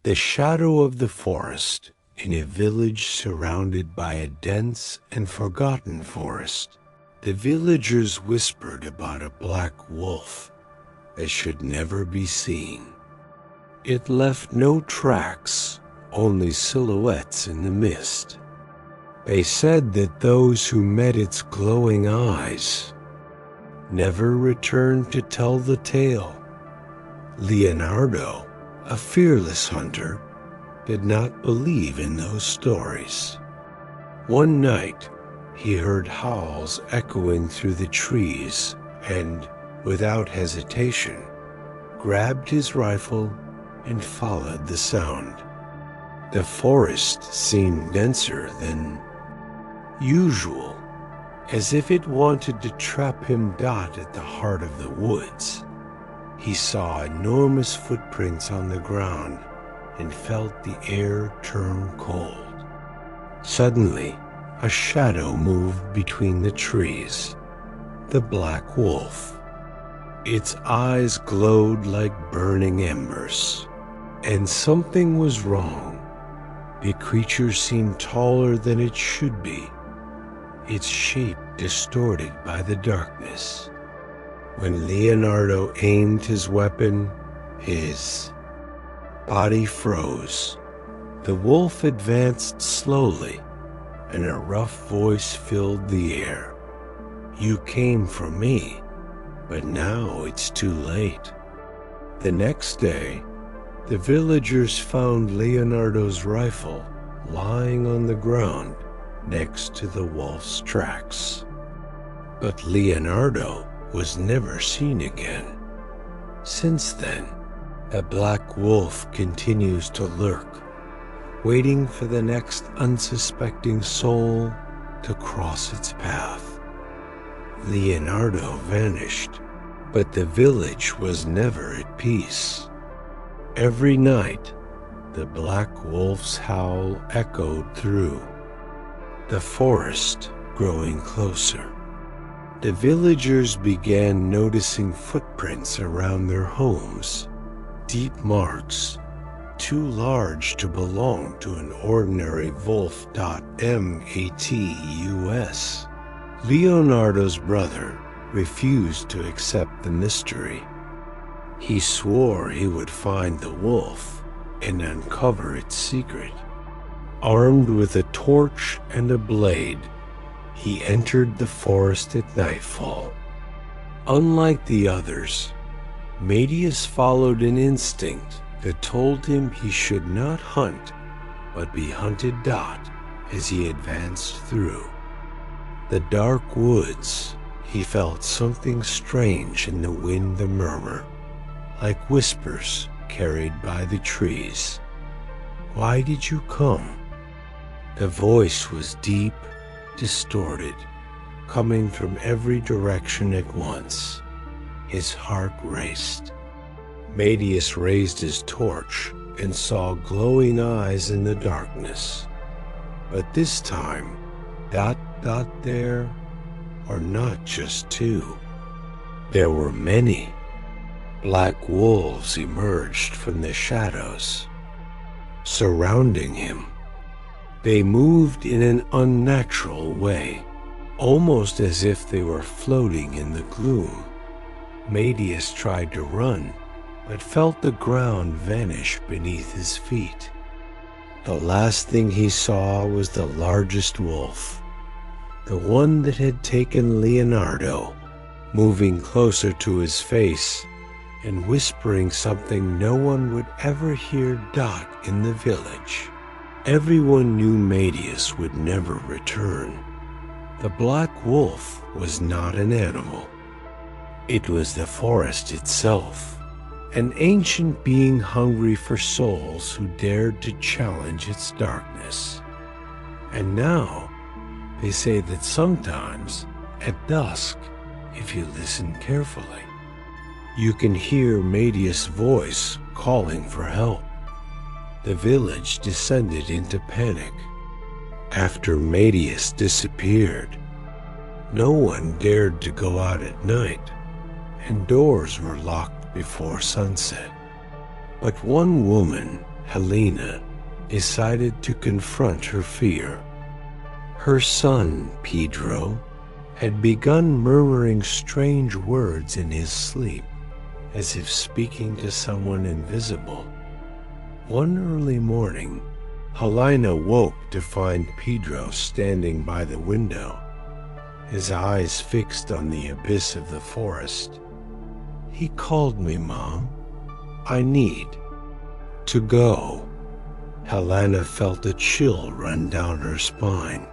The shadow of the forest, in a village surrounded by a dense and forgotten forest. The villagers whispered about a black wolf that should never be seen. It left no tracks, only silhouettes in the mist. They said that those who met its glowing eyes never returned to tell the tale. Leonardo, a fearless hunter, did not believe in those stories. One night, he heard howls echoing through the trees and, without hesitation, grabbed his rifle and followed the sound. The forest seemed denser than usual, as if it wanted to trap him dead at the heart of the woods. He saw enormous footprints on the ground and felt the air turn cold. Suddenly, a shadow moved between the trees. The black wolf. Its eyes glowed like burning embers. And something was wrong. The creature seemed taller than it should be, its shape distorted by the darkness. When Leonardo aimed his weapon, his body froze. The wolf advanced slowly, and a rough voice filled the air. "You came for me, but now it's too late." The next day, the villagers found Leonardo's rifle lying on the ground next to the wolf's tracks. But Leonardo was never seen again. Since then, a black wolf continues to lurk, waiting for the next unsuspecting soul to cross its path. Leonardo vanished, but the village was never at peace. Every night, the black wolf's howl echoed through, the forest growing closer. The villagers began noticing footprints around their homes, deep marks, too large to belong to an ordinary wolf. Mateus. Leonardo's brother refused to accept the mystery. He swore he would find the wolf and uncover its secret. Armed with a torch and a blade, he entered the forest at nightfall. Unlike the others, Mateus followed an instinct that told him he should not hunt, but be hunted as he advanced through the dark woods. He felt something strange in the wind, the murmur, like whispers carried by the trees. "Why did you come?" The voice was deep, distorted, coming from every direction at once. His heart raced. Mateus raised his torch and saw glowing eyes in the darkness. But this time, there were not just two. There were many. Black wolves emerged from the shadows, surrounding him. They moved in an unnatural way, almost as if they were floating in the gloom. Mateus tried to run, but felt the ground vanish beneath his feet. The last thing he saw was the largest wolf, the one that had taken Leonardo, moving closer to his face and whispering something no one would ever hear in the village. Everyone knew Mateus would never return. The black wolf was not an animal. It was the forest itself, an ancient being hungry for souls who dared to challenge its darkness. And now, they say that sometimes, at dusk, if you listen carefully, you can hear Mateus' voice calling for help. The village descended into panic. After Mateus disappeared, no one dared to go out at night, and doors were locked before sunset. But one woman Helena decided to confront her fear. Her son, Pedro, had begun murmuring strange words in his sleep, as if speaking to someone invisible. One early morning, Helena woke to find Pedro standing by the window, his eyes fixed on the abyss of the forest. "He called me, Mom. I need to go." Helena felt a chill run down her spine.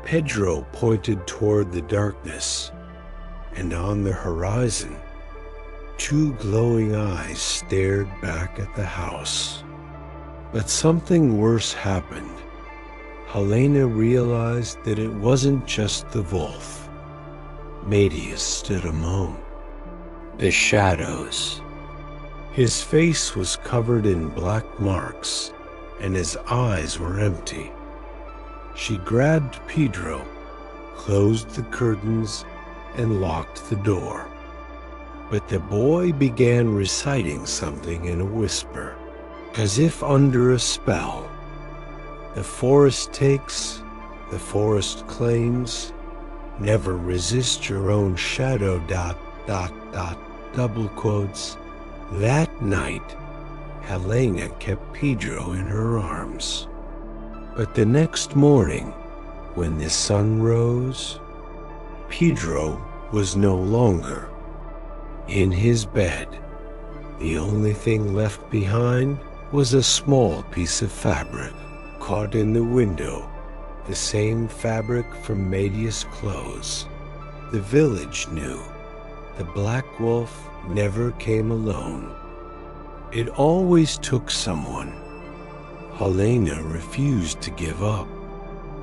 Pedro pointed toward the darkness, and on the horizon, two glowing eyes stared back at the house. But something worse happened. Helena realized that it wasn't just the wolf. Mateus stood among the shadows. His face was covered in black marks, and his eyes were empty. She grabbed Pedro, closed the curtains, and locked the door. But the boy began reciting something in a whisper, as if under a spell. "The forest takes, the forest claims, never resist your own shadow, ... double quotes. That night, Helena kept Pedro in her arms. But the next morning, when the sun rose, Pedro was no longer in his bed. The only thing left behind was a small piece of fabric caught in the window, the same fabric from Mateus' clothes. The village knew the Black Wolf never came alone. It always took someone. Helena refused to give up.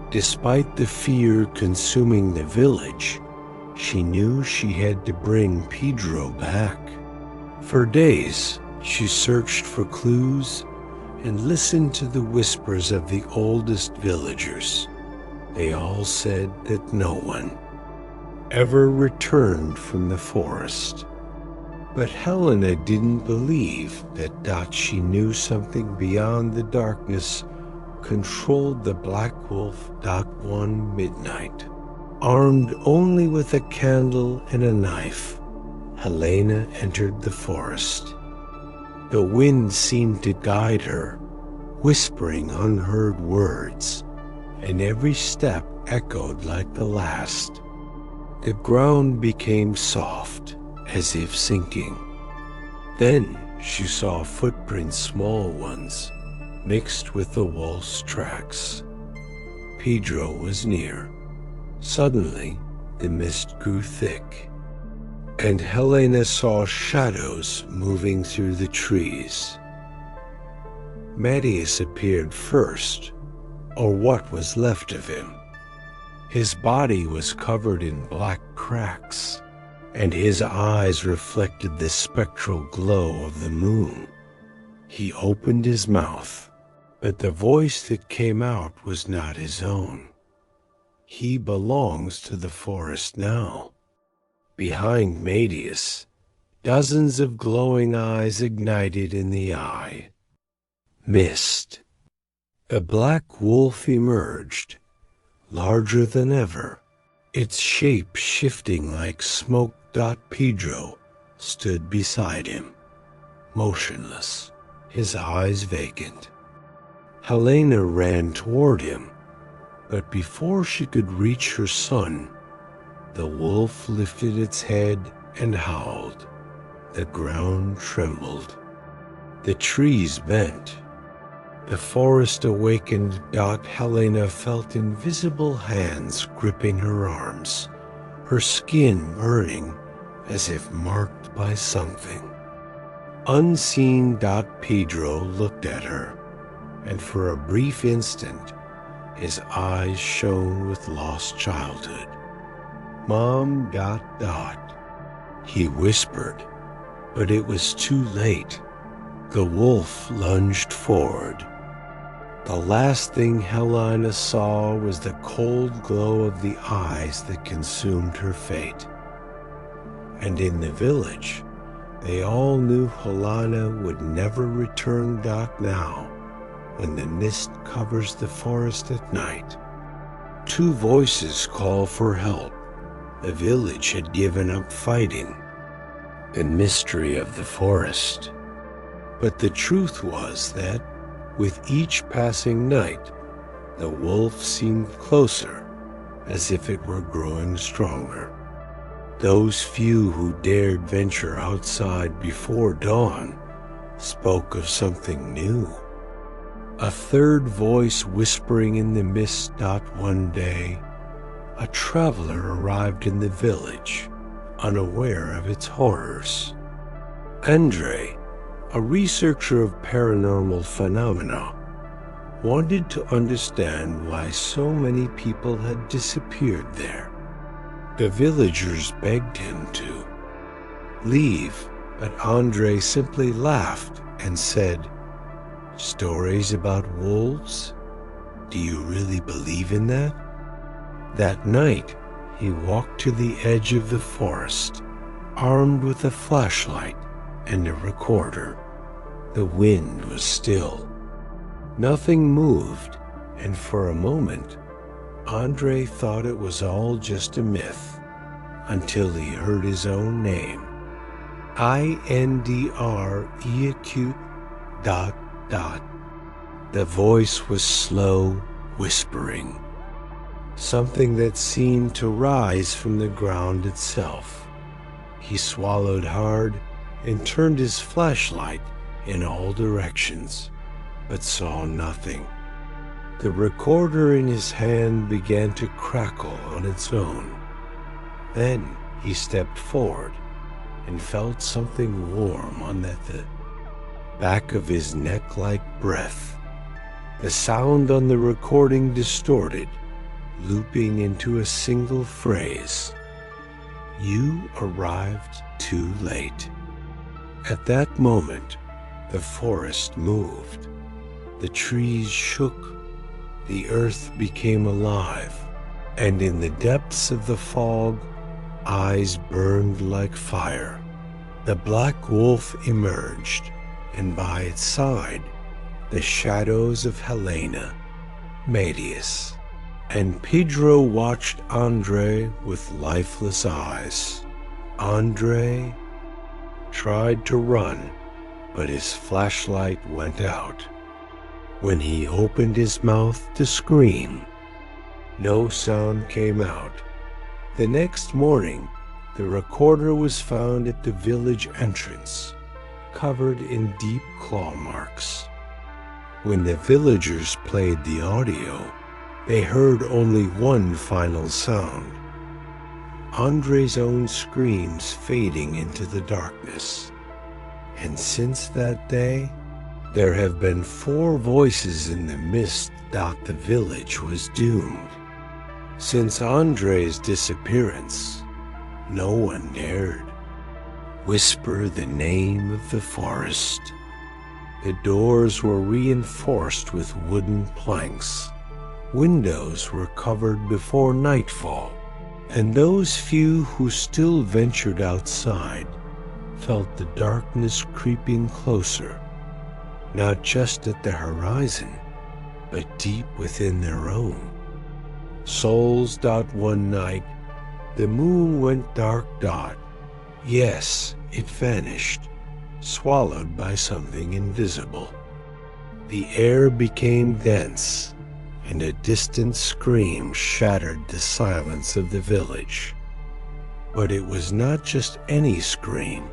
Despite the fear consuming the village, she knew she had to bring Pedro back. For days, she searched for clues and listened to the whispers of the oldest villagers. They all said that no one ever returned from the forest. But Helena didn't believe that she knew something beyond the darkness controlled the Black Wolf. One midnight, armed only with a candle and a knife, Helena entered the forest. The wind seemed to guide her, whispering unheard words, and every step echoed like the last. The ground became soft, as if sinking. Then she saw footprints, small ones, mixed with the wolf's tracks. Pedro was near. Suddenly, the mist grew thick, and Helena saw shadows moving through the trees. Mateus appeared first, or what was left of him. His body was covered in black cracks, and his eyes reflected the spectral glow of the moon. He opened his mouth, but the voice that came out was not his own. He belongs to the forest now. Behind Mateus, dozens of glowing eyes ignited in the eye. Mist. The Black Wolf emerged, larger than ever, its shape shifting like smoke. Pedro stood beside him, motionless, his eyes vacant. Helena ran toward him, but before she could reach her son, the wolf lifted its head and howled. The ground trembled. The trees bent. The forest awakened. Helena felt invisible hands gripping her arms, her skin burning as if marked by something. Unseen, Pedro looked at her, and for a brief instant, his eyes shone with lost childhood. "Mom, ... he whispered, but it was too late. The wolf lunged forward. The last thing Helena saw was the cold glow of the eyes that consumed her fate. And in the village, They all knew Helena would never return back now when the mist covers the forest at night. Two voices call for help. The village had given up fighting the mystery of the forest. But the truth was that, with each passing night, the wolf seemed closer, as if it were growing stronger. Those few who dared venture outside before dawn spoke of something new. A third voice whispering in the mist. One day, a traveler arrived in the village, unaware of its horrors. André, a researcher of paranormal phenomena, wanted to understand why so many people had disappeared there. The villagers begged him to leave, but André simply laughed and said, "Stories about wolves? Do you really believe in that?" That night, he walked to the edge of the forest, armed with a flashlight and a recorder. The wind was still. Nothing moved, and for a moment, André thought it was all just a myth, until he heard his own name. Indre. ... The voice was slow, whispering, something that seemed to rise from the ground itself. He swallowed hard and turned his flashlight in all directions, but saw nothing. The recorder in his hand began to crackle on its own. Then he stepped forward and felt something warm on the back of his neck like breath. The sound on the recording distorted, looping into a single phrase. "You arrived too late." At that moment, the forest moved. The trees shook, the earth became alive, and in the depths of the fog, eyes burned like fire. The black wolf emerged, and by its side, the shadows of Helena, Mateus, and Pedro watched André with lifeless eyes. André tried to run, but his flashlight went out. When he opened his mouth to scream, no sound came out. The next morning, the recorder was found at the village entrance, covered in deep claw marks. When the villagers played the audio, they heard only one final sound, André's own screams fading into the darkness. And since that day, there have been 4 voices in the mist. The village was doomed. Since André's disappearance, no one dared whisper the name of the forest. The doors were reinforced with wooden planks. Windows were covered before nightfall, and those few who still ventured outside felt the darkness creeping closer, not just at the horizon, but deep within their own souls. One night, the moon went dark. Yes, it vanished, swallowed by something invisible. The air became dense, and a distant scream shattered the silence of the village. But it was not just any scream.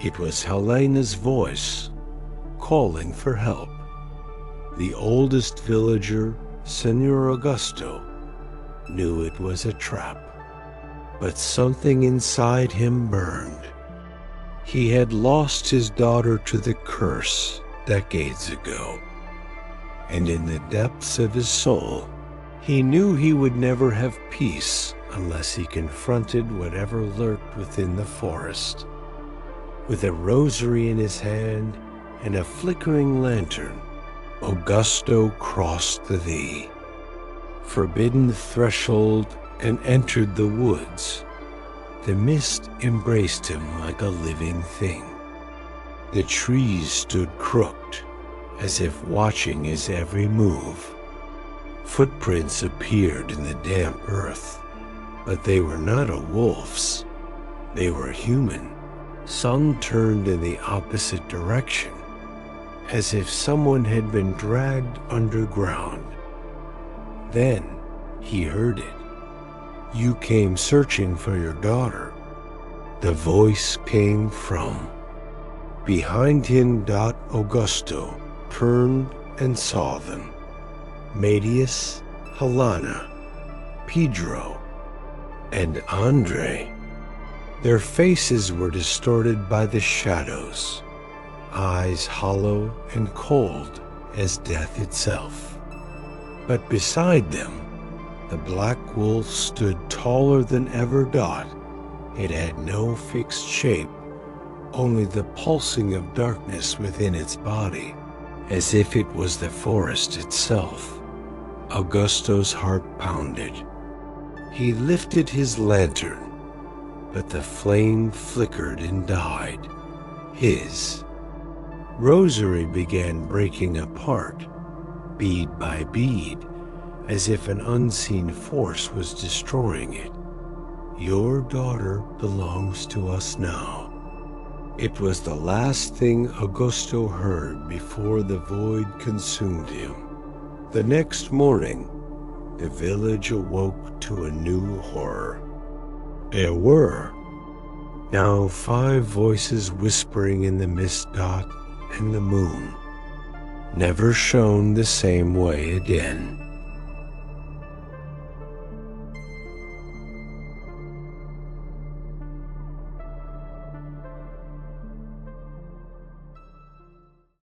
It was Helena's voice, calling for help. The oldest villager, Senor Augusto, knew it was a trap, but something inside him burned. He had lost his daughter to the curse decades ago, and in the depths of his soul, he knew he would never have peace unless he confronted whatever lurked within the forest. With a rosary in his hand and a flickering lantern, Augusto crossed the forbidden threshold and entered the woods. The mist embraced him like a living thing. The trees stood crooked, as if watching his every move. Footprints appeared in the damp earth, but they were not a wolf's. They were human. Some turned in the opposite direction, as if someone had been dragged underground. Then he heard it. "You came searching for your daughter." The voice came from behind him. Augusto turned and saw them. Mateus, Helena, Pedro, and André. Their faces were distorted by the shadows, eyes hollow and cold as death itself. But beside them, the black wolf stood taller than ever. It had no fixed shape, only the pulsing of darkness within its body, as if it was the forest itself. Augusto's heart pounded. He lifted his lantern, but the flame flickered and died. His rosary began breaking apart, bead by bead, as if an unseen force was destroying it. "Your daughter belongs to us now." It was the last thing Augusto heard before the void consumed him. The next morning, the village awoke to a new horror. There were now 5 voices whispering in the mist. And the moon never shone the same way again.